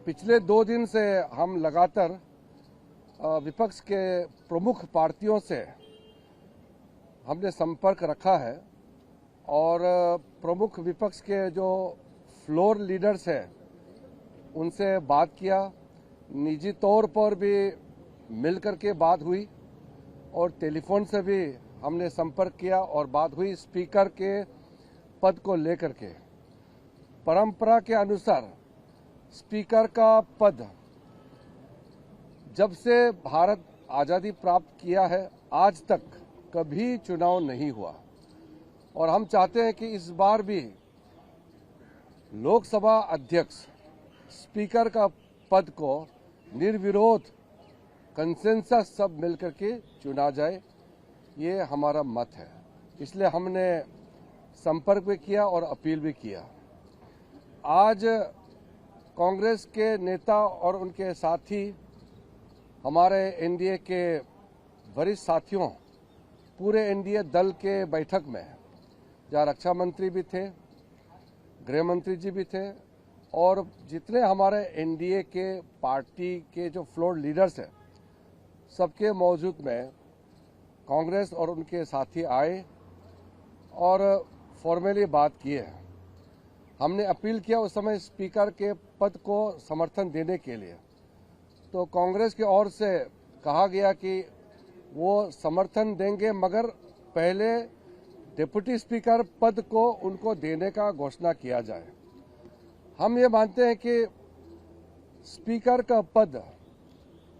पिछले 2 दिन से हम लगातार विपक्ष के प्रमुख पार्टियों से हमने संपर्क रखा है और प्रमुख विपक्ष के जो फ्लोर लीडर्स हैं उनसे बात किया। निजी तौर पर भी मिलकर के बात हुई और टेलीफोन से भी हमने संपर्क किया और बात हुई स्पीकर के पद को लेकर के। परंपरा के अनुसार स्पीकर का पद जब से भारत आज़ादी प्राप्त किया है आज तक कभी चुनाव नहीं हुआ और हम चाहते हैं कि इस बार भी लोकसभा अध्यक्ष स्पीकर का पद को निर्विरोध कंसेंसस सब मिलकर के चुना जाए, ये हमारा मत है। इसलिए हमने संपर्क भी किया और अपील भी किया। आज कांग्रेस के नेता और उनके साथी हमारे एनडीए के वरिष्ठ साथियों पूरे एनडीए दल के बैठक में जहाँ रक्षा मंत्री भी थे, गृह मंत्री जी भी थे और जितने हमारे एनडीए के पार्टी के जो फ्लोर लीडर्स हैं सबके मौजूद में कांग्रेस और उनके साथी आए और फॉर्मली बात किए। हमने अपील किया उस समय स्पीकर के पद को समर्थन देने के लिए, तो कांग्रेस की ओर से कहा गया कि वो समर्थन देंगे मगर पहले डिप्टी स्पीकर पद को उनको देने का घोषणा किया जाए। हम ये मानते हैं कि स्पीकर का पद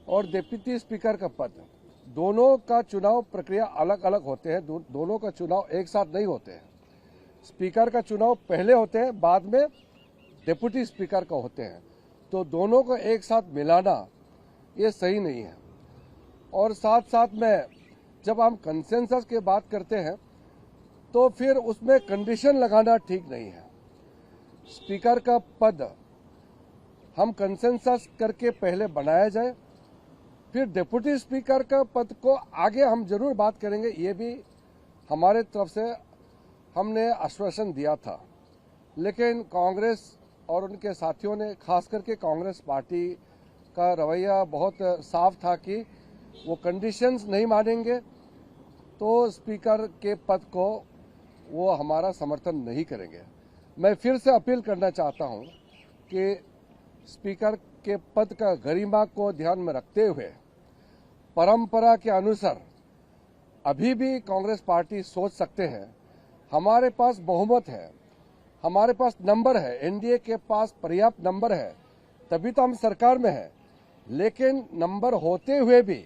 और डिप्टी स्पीकर का पद दोनों का चुनाव प्रक्रिया अलग अलग होते हैं, दोनों का चुनाव एक साथ नहीं होते हैं। स्पीकर का चुनाव पहले होते हैं, बाद में डिप्टी स्पीकर का होते हैं, तो दोनों को एक साथ मिलाना ये सही नहीं है। और साथ साथ में जब हम कंसेंसस की बात करते हैं तो फिर उसमें कंडीशन लगाना ठीक नहीं है। स्पीकर का पद हम कंसेंसस करके पहले बनाया जाए, फिर डिप्टी स्पीकर का पद को आगे हम जरूर बात करेंगे, ये भी हमारे तरफ से हमने आश्वासन दिया था। लेकिन कांग्रेस और उनके साथियों ने, खास करके कांग्रेस पार्टी का रवैया बहुत साफ था कि वो कंडीशंस नहीं मानेंगे तो स्पीकर के पद को वो हमारा समर्थन नहीं करेंगे। मैं फिर से अपील करना चाहता हूं कि स्पीकर के पद का गरिमा को ध्यान में रखते हुए परंपरा के अनुसार अभी भी कांग्रेस पार्टी सोच सकते हैं, हमारे पास बहुमत है, हमारे पास नंबर है, एनडीए के पास पर्याप्त नंबर है, तभी तो हम सरकार में है। लेकिन नंबर होते हुए भी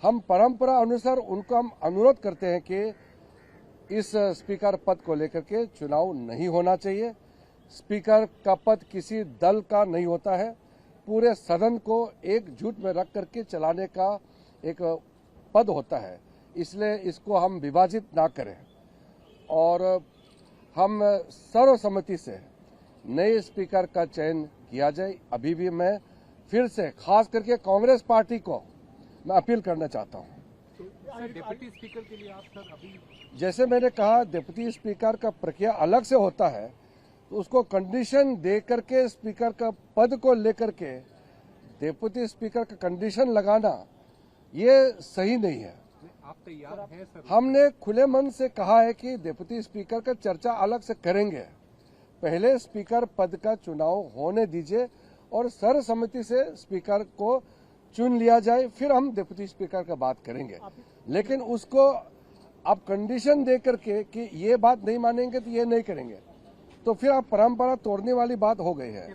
हम परंपरा अनुसार उनको हम अनुरोध करते हैं कि इस स्पीकर पद को लेकर के चुनाव नहीं होना चाहिए। स्पीकर का पद किसी दल का नहीं होता है, पूरे सदन को एकजुट में रख करके चलाने का एक पद होता है, इसलिए इसको हम विभाजित ना करें और हम सर्वसम्मति से नए स्पीकर का चयन किया जाए। अभी भी मैं फिर से खास करके कांग्रेस पार्टी को मैं अपील करना चाहता हूं। डिप्टी स्पीकर के लिए आप सर अभी जैसे मैंने कहा डिप्टी स्पीकर का प्रक्रिया अलग से होता है, तो उसको कंडीशन दे करके स्पीकर का पद को लेकर के डिप्टी स्पीकर का कंडीशन लगाना ये सही नहीं है। आप तैयार हैं सर? हमने खुले मन से कहा है कि डिप्टी स्पीकर का चर्चा अलग से करेंगे, पहले स्पीकर पद का चुनाव होने दीजिए और सर्वसम्मति से स्पीकर को चुन लिया जाए, फिर हम डिप्टी स्पीकर का बात करेंगे। लेकिन उसको आप कंडीशन दे करके कि ये बात नहीं मानेंगे तो ये नहीं करेंगे, तो फिर आप परंपरा तोड़ने वाली बात हो गई है।